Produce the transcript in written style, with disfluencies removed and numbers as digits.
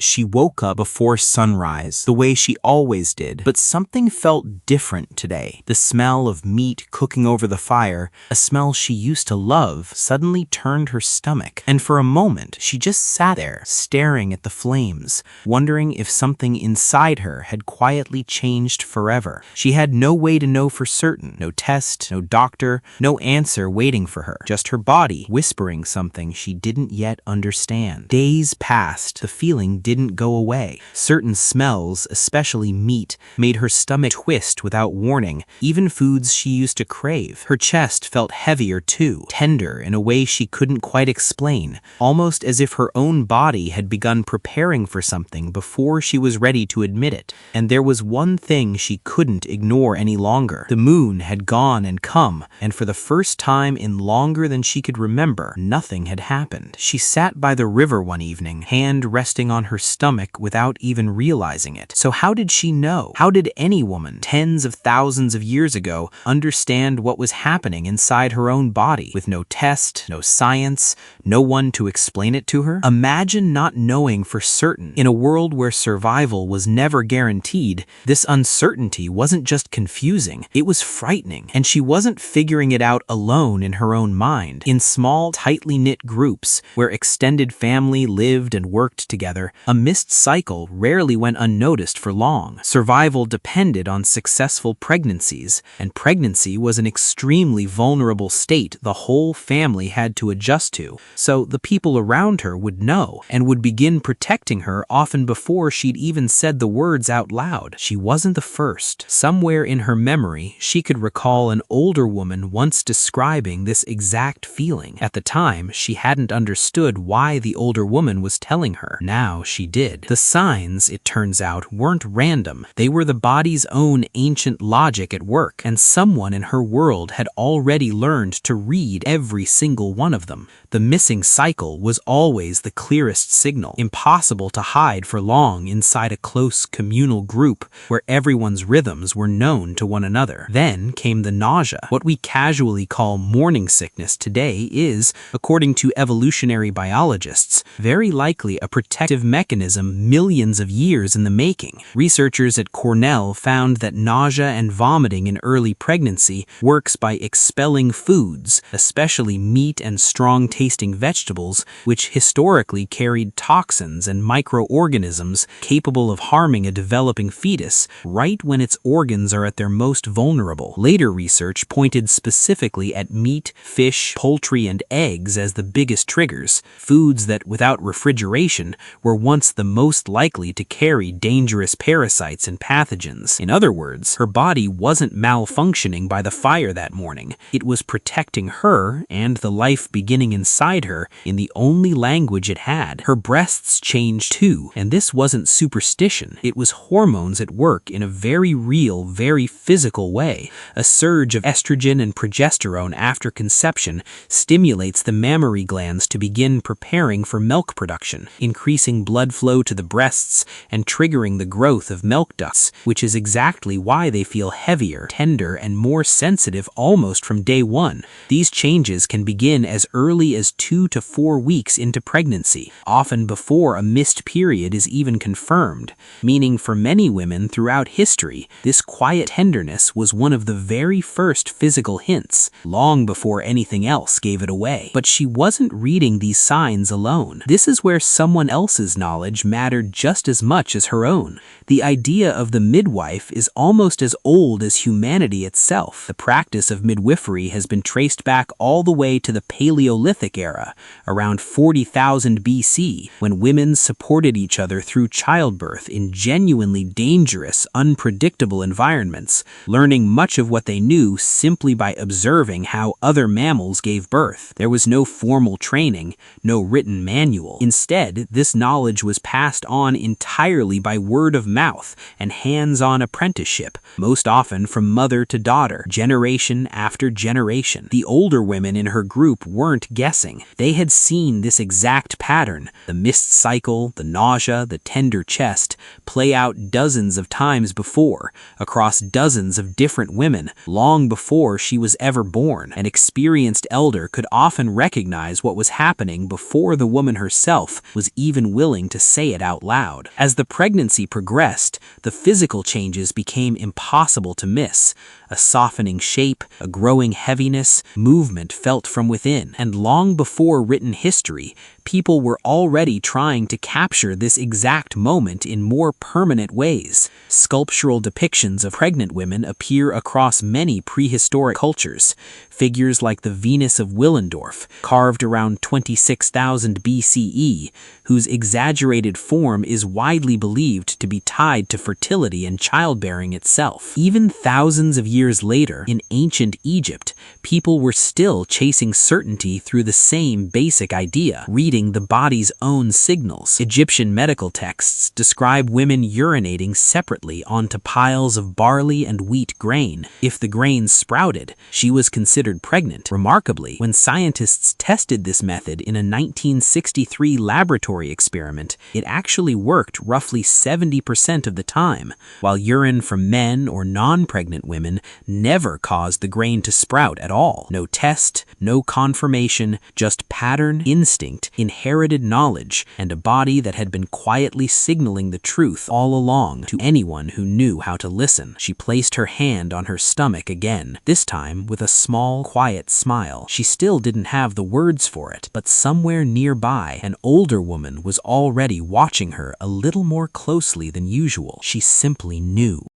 She woke up before sunrise, the way she always did, but something felt different today. The smell of meat cooking over the fire, a smell she used to love, suddenly turned her stomach, and for a moment she just sat there, staring at the flames, wondering if something inside her had quietly changed forever. She had no way to know for certain, no test, no doctor, no answer waiting for her, just her body whispering something she didn't yet understand. Days passed, the feeling didn't go away. Certain smells, especially meat, made her stomach twist without warning, even foods she used to crave. Her chest felt heavier too, tender in a way she couldn't quite explain, almost as if her own body had begun preparing for something before she was ready to admit it. And there was one thing she couldn't ignore any longer. The moon had gone and come, and for the first time in longer than she could remember, nothing had happened. She sat by the river one evening, hand resting on her stomach without even realizing it. So how did she know? How did any woman, tens of thousands of years ago, understand what was happening inside her own body, with no test, no science, no one to explain it to her? Imagine not knowing for certain. In a world where survival was never guaranteed, this uncertainty wasn't just confusing, it was frightening, and she wasn't figuring it out alone in her own mind. In small, tightly knit groups, where extended family lived and worked together, a missed cycle rarely went unnoticed for long. Survival depended on successful pregnancies, and pregnancy was an extremely vulnerable state the whole family had to adjust to. So the people around her would know, and would begin protecting her often before she'd even said the words out loud. She wasn't the first. Somewhere in her memory, she could recall an older woman once describing this exact feeling. At the time, she hadn't understood why the older woman was telling her. Now she did. The signs, it turns out, weren't random. They were the body's own ancient logic at work, and someone in her world had already learned to read every single one of them. The missing cycle was always the clearest signal, impossible to hide for long inside a close communal group where everyone's rhythms were known to one another. Then came the nausea. What we casually call morning sickness today is, according to evolutionary biologists, very likely a protective mechanism millions of years in the making. Researchers at Cornell found that nausea and vomiting in early pregnancy works by expelling foods, especially meat and strong-tasting vegetables, which historically carried toxins and microorganisms capable of harming a developing fetus right when its organs are at their most vulnerable. Later research pointed specifically at meat, fish, poultry, and eggs as the biggest triggers, foods that, without refrigeration, were once the most likely to carry dangerous parasites and pathogens. In other words, her body wasn't malfunctioning by the fire that morning. It was protecting her and the life beginning inside her in the only language it had. Her breasts changed too, and this wasn't superstition. It was hormones at work in a very real, very physical way. A surge of estrogen and progesterone after conception stimulates the mammary glands to begin preparing for milk production, increasing blood flow to the breasts and triggering the growth of milk ducts, which is exactly why they feel heavier, tender, and more sensitive almost from day one. These changes can begin as early as 2 to 4 weeks into pregnancy, often before a missed period is even confirmed, meaning for many women throughout history, this quiet tenderness was one of the very first physical hints, long before anything else gave it away. But she wasn't reading these signs alone. This is where someone else's knowledge mattered just as much as her own. The idea of the midwife is almost as old as humanity itself. The practice of midwifery has been traced back all the way to the Paleolithic era, around 40,000 BC, when women supported each other through childbirth in genuinely dangerous, unpredictable environments, learning much of what they knew simply by observing how other mammals gave birth. There was no formal training, no written manual. Instead, this knowledge was passed on entirely by word of mouth and hands-on apprenticeship, most often from mother to daughter, generation after generation. The older women in her group weren't guessing. They had seen this exact pattern, the missed cycle, the nausea, the tender chest, play out dozens of times before, across dozens of different women, long before she was ever born. An experienced elder could often recognize what was happening before the woman herself was even willing to say it out loud. As the pregnancy progressed, the physical changes became impossible to miss. A softening shape, a growing heaviness, movement felt from within. And long before written history, people were already trying to capture this exact moment in more permanent ways. Sculptural depictions of pregnant women appear across many prehistoric cultures. Figures like the Venus of Willendorf, carved around 26,000 BCE, whose exaggerated form is widely believed to be tied to fertility and childbearing itself. Even thousands of years later, in ancient Egypt, people were still chasing certainty through the same basic idea, reading the body's own signals. Egyptian medical texts describe women urinating separately onto piles of barley and wheat grain. If the grain sprouted, she was considered pregnant. Remarkably, when scientists tested this method in a 1963 laboratory experiment, it actually worked roughly 70% of the time, while urine from men or non-pregnant women never caused the grain to sprout at all. No test, no confirmation, just pattern, instinct, inherited knowledge, and a body that had been quietly signaling the truth all along to anyone who knew how to listen. She placed her hand on her stomach again, this time with a small, quiet smile. She still didn't have the words for it, but somewhere nearby, an older woman was already watching her a little more closely than usual. She simply knew.